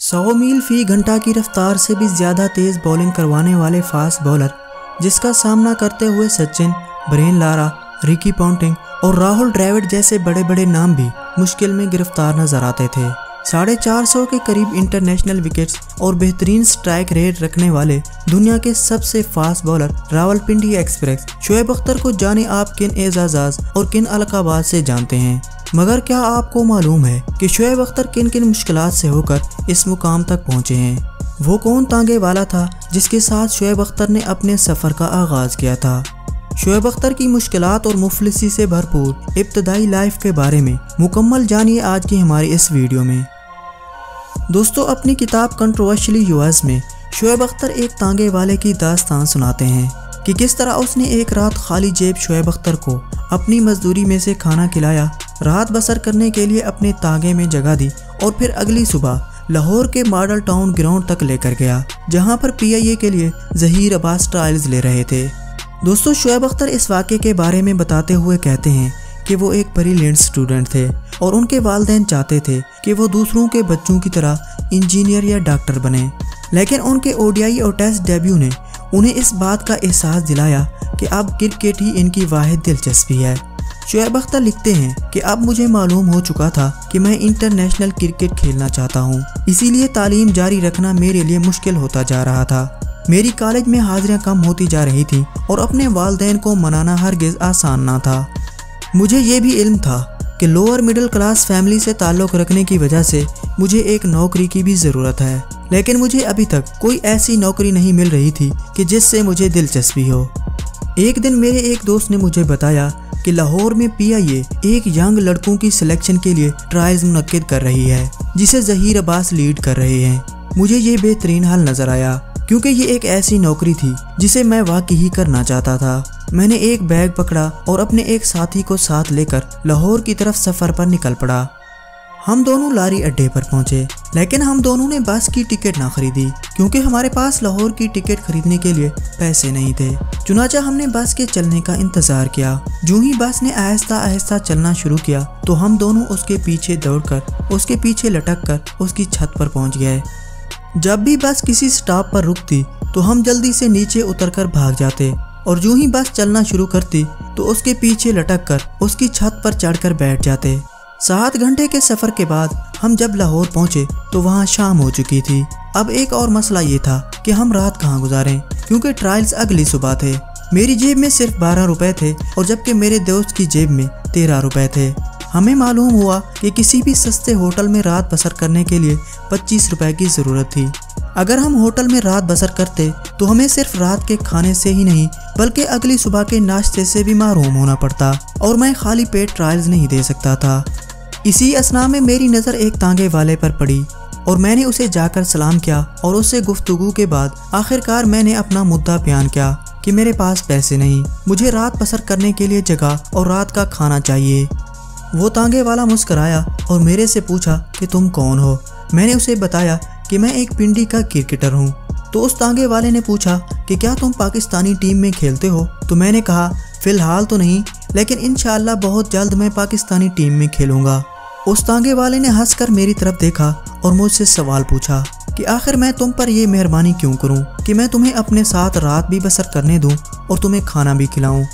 100 मील फी घंटा की रफ्तार से भी ज़्यादा तेज़ बॉलिंग करवाने वाले फास्ट बॉलर जिसका सामना करते हुए Sachin, Brian Lara, Ricky Ponting और राहुल द्रविड़ जैसे बड़े बड़े नाम भी मुश्किल में गिरफ्तार नजर आते थे। 450 के करीब इंटरनेशनल विकेट्स और बेहतरीन स्ट्राइक रेट रखने वाले दुनिया के सबसे fast bowler Rawalpindi express Shoaib Akhtar को जाने आप किन एजाज़ात और किन अलकाबात से जानते हैं, मगर क्या आपको मालूम है कि शोएब अख्तर किन किन मुश्किलात से होकर इस मुकाम तक पहुंचे हैं? वो कौन तांगे वाला था जिसके साथ शोएब अख्तर ने अपने सफ़र का आगाज़ किया था? शोएब अख्तर की मुश्किलात और मुफलिसी से भरपूर इब्तदाई लाइफ के बारे में मुकम्मल जानिए आज की हमारी इस वीडियो में। दोस्तों, अपनी किताब कंट्रोवर्शियली यूएस में शोएब अख्तर एक तांगे वाले की दास्तान सुनाते हैं कि किस तरह उसने एक रात खाली जेब शोएब अख्तर को अपनी मजदूरी में से खाना खिलाया, रात बसर करने के लिए अपने तांगे में जगह दी और फिर अगली सुबह लाहौर के मॉडल टाउन ग्राउंड तक लेकर गया, जहां पर PIA के लिए ज़हीर अब्बास ट्रायल्स ले रहे थे। दोस्तों, शोएब अख्तर इस वाक़े के बारे में बताते हुए कहते हैं कि वो एक ब्रिलियंट स्टूडेंट थे और उनके वालिदैन चाहते थे कि वो दूसरों के बच्चों की तरह इंजीनियर या डॉक्टर बने, लेकिन उनके ODI और टेस्ट डेब्यू ने उन्हें इस बात का एहसास दिलाया कि अब क्रिकेट ही इनकी वाहिद दिलचस्पी है। शोएब अख्तर लिखते हैं कि अब मुझे मालूम हो चुका था कि मैं इंटरनेशनल क्रिकेट खेलना चाहता हूँ, इसीलिए तालीम जारी रखना मेरे लिए मुश्किल होता जा रहा था। मेरी कॉलेज में हाजिरियाँ कम होती जा रही थी और अपने वालिदैन को मनाना हरगिज़ आसान ना था। मुझे ये भी इल्म था कि लोअर मिडिल क्लास फैमिली से ताल्लुक़ रखने की वजह से मुझे एक नौकरी की भी ज़रूरत है, लेकिन मुझे अभी तक कोई ऐसी नौकरी नहीं मिल रही थी कि जिससे मुझे दिलचस्पी हो। एक दिन मेरे एक दोस्त ने मुझे बताया कि लाहौर में PIA एक यंग लड़कों की सिलेक्शन के लिए ट्रायल्स मुनक्किद कर रही है, जिसे ज़हीर अब्बास लीड कर रहे हैं। मुझे ये बेहतरीन हल नज़र आया क्योंकि ये एक ऐसी नौकरी थी जिसे मैं वाकई ही करना चाहता था। मैंने एक बैग पकड़ा और अपने एक साथी को साथ लेकर लाहौर की तरफ सफ़र पर निकल पड़ा। हम दोनों लारी अड्डे पर पहुंचे, लेकिन हम दोनों ने बस की टिकट ना खरीदी क्योंकि हमारे पास लाहौर की टिकट खरीदने के लिए पैसे नहीं थे। चुनाचा हमने बस के चलने का इंतज़ार किया। जो ही बस ने आहिस्ता आहिस्ता चलना शुरू किया तो हम दोनों उसके पीछे दौड़कर, उसके पीछे लटक कर उसकी छत पर पहुंच गए। जब भी बस किसी स्टॉप पर रुकती तो हम जल्दी से नीचे उतरकर भाग जाते और जो ही बस चलना शुरू करती तो उसके पीछे लटक कर उसकी छत पर चढ़कर बैठ जाते। 7 घंटे के सफ़र के बाद हम जब लाहौर पहुंचे तो वहां शाम हो चुकी थी। अब एक और मसला ये था कि हम रात कहां गुजारें क्योंकि ट्रायल्स अगली सुबह थे। मेरी जेब में सिर्फ 12 रुपए थे और जबकि मेरे दोस्त की जेब में 13 रुपए थे। हमें मालूम हुआ कि किसी भी सस्ते होटल में रात बसर करने के लिए 25 रुपए की ज़रूरत थी। अगर हम होटल में रात बसर करते तो हमें सिर्फ रात के खाने से ही नहीं बल्कि अगली सुबह के नाश्ते से भी महरूम होना पड़ता और मैं खाली पेट ट्रायल्स नहीं दे सकता था। इसी असना में मेरी नज़र एक तांगे वाले पर पड़ी और मैंने उसे जाकर सलाम किया और उससे गुफ्तगू के बाद आखिरकार मैंने अपना मुद्दा बयान किया कि मेरे पास पैसे नहीं, मुझे रात बसर करने के लिए जगह और रात का खाना चाहिए। वो तांगे वाला मुस्कराया और मेरे से पूछा कि तुम कौन हो। मैंने उसे बताया कि मैं एक पिंडी का क्रिकेटर हूँ। तो उस तांगे वाले ने पूछा कि क्या तुम पाकिस्तानी टीम में खेलते हो? तो मैंने कहा फ़िलहाल तो नहीं, लेकिन इंशाअल्लाह बहुत जल्द मैं पाकिस्तानी टीम में खेलूँगा। उस तांगे वाले ने हंसकर मेरी तरफ देखा और मुझसे सवाल पूछा कि आखिर मैं तुम पर यह मेहरबानी क्यों करूं कि मैं तुम्हें अपने साथ रात भी बसर करने दूं और तुम्हें खाना भी खिलाऊं।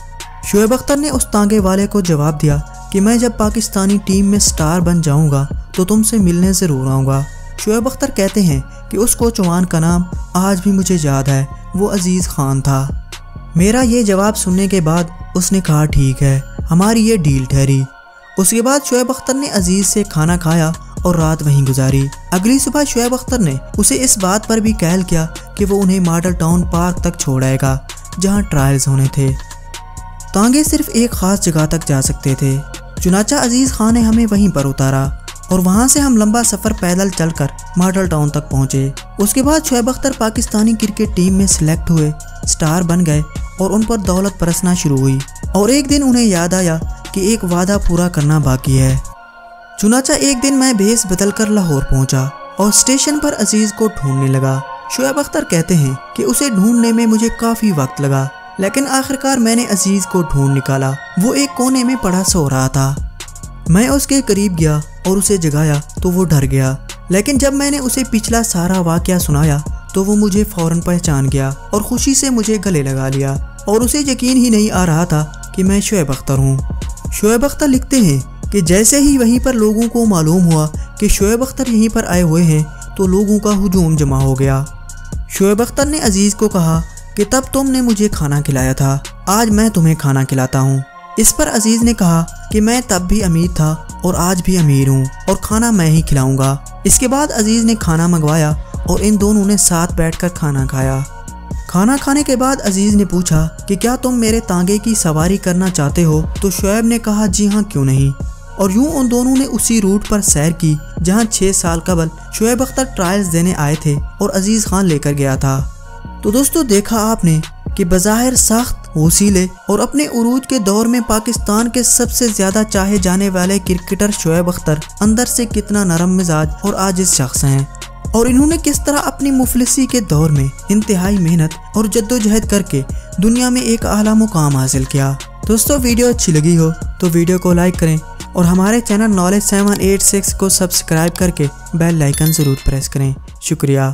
शोएब अख्तर ने उस तांगे वाले को जवाब दिया कि मैं जब पाकिस्तानी टीम में स्टार बन जाऊंगा तो तुमसे मिलने ज़रूर आऊँगा। शोएब अख्तर कहते हैं कि उस कोचवान का नाम आज भी मुझे याद है, वो अजीज़ खान था। मेरा ये जवाब सुनने के बाद उसने कहा ठीक है, हमारी ये डील ठहरी। उसके बाद शोएब अख्तर ने अजीज़ से खाना खाया और रात वहीं गुजारी। अगली सुबह शोएब अख्तर ने उसे इस बात पर भी कहल किया कि वो उन्हें मॉडल टाउन पार्क तक छोड़ आएगा जहां ट्रायल्स होने थे। तांगे सिर्फ एक ख़ास जगह तक जा सकते थे। चुनाचा अजीज़ खान ने हमें वहीं पर उतारा और वहां से हम लंबा सफ़र पैदल चलकर मॉडल टाउन तक पहुंचे। उसके बाद शोएब अख्तर पाकिस्तानी क्रिकेट टीम में सिलेक्ट हुए, स्टार बन गए और उन पर दौलत बरसना शुरू हुई। और एक दिन उन्हें याद आया कि एक वादा पूरा करना बाकी है। चुनाचा एक दिन मैं भेस बदल कर लाहौर पहुंचा और स्टेशन पर अजीज़ को ढूंढने लगा। शोएब अख्तर कहते हैं कि उसे ढूंढने में मुझे काफ़ी वक्त लगा, लेकिन आखिरकार मैंने अजीज़ को ढूंढ निकाला। वो एक कोने में पड़ा सो रहा था। मैं उसके करीब गया और उसे जगाया तो वो डर गया। लेकिन जब मैंने उसे पिछला सारा वाकया सुनाया तो वो मुझे फौरन पहचान गया और खुशी से मुझे गले लगा लिया और उसे यकीन ही नहीं आ रहा था कि मैं शोएब अख्तर हूँ। शोएब अख्तर लिखते हैं कि जैसे ही वहीं पर लोगों को मालूम हुआ कि शोएब अख्तर यहीं पर आए हुए हैं तो लोगों का हुजूम जमा हो गया। शोएब अख्तर ने अजीज़ को कहा कि तब तुमने मुझे खाना खिलाया था, आज मैं तुम्हें खाना खिलाता हूँ। इस पर अजीज़ ने कहा कि मैं तब भी अमीर था और आज भी अमीर हूँ और खाना मैं ही खिलाऊंगा। इसके बाद अजीज़ ने खाना मंगवाया और इन दोनों ने साथ बैठकर खाना खाया। खाना खाने के बाद अजीज़ ने पूछा कि क्या तुम मेरे तांगे की सवारी करना चाहते हो? तो शोएब ने कहा जी हाँ, क्यों नहीं। और यूं उन दोनों ने उसी रूट पर सैर की जहां 6 साल कबल शोएब अख्तर ट्रायल्स देने आए थे और अजीज़ खान लेकर गया था। तो दोस्तों, देखा आपने कि बज़ाहिर सख्त, वसीले और अपने उरूज के दौर में पाकिस्तान के सबसे ज़्यादा चाहे जाने वाले क्रिकेटर शोएब अख्तर अंदर से कितना नरम मिजाज और आजिज़ शख्स हैं और इन्होंने किस तरह अपनी मुफलिसी के दौर में इंतहाई मेहनत और जद्दोजहद करके दुनिया में एक आला मुकाम हासिल किया। दोस्तों, वीडियो अच्छी लगी हो तो वीडियो को लाइक करें और हमारे चैनल नॉलेज 786 को सब्सक्राइब करके बेल आइकन ज़रूर प्रेस करें। शुक्रिया।